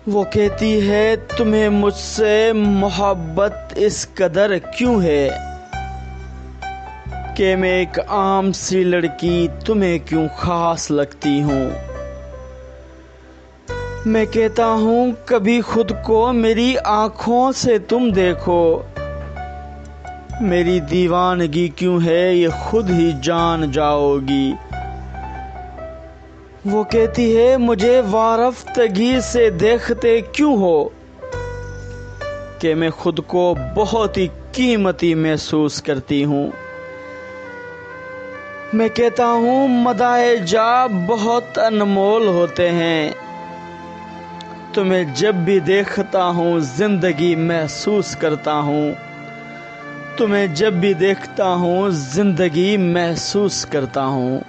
वो कहती है तुम्हें मुझसे मोहब्बत इस कदर क्यों है कि मैं एक आम सी लड़की तुम्हें क्यों खास लगती हूँ। मैं कहता हूँ कभी खुद को मेरी आँखों से तुम देखो, मेरी दीवानगी क्यों है ये खुद ही जान जाओगी। वो कहती है मुझे वारफ्तगी से देखते क्यों हो कि मैं खुद को बहुत ही कीमती महसूस करती हूँ। मैं कहता हूँ मदाए जा बहुत अनमोल होते हैं, तुम्हें जब भी देखता हूँ जिंदगी महसूस करता हूँ, तुम्हें जब भी देखता हूँ जिंदगी महसूस करता हूँ।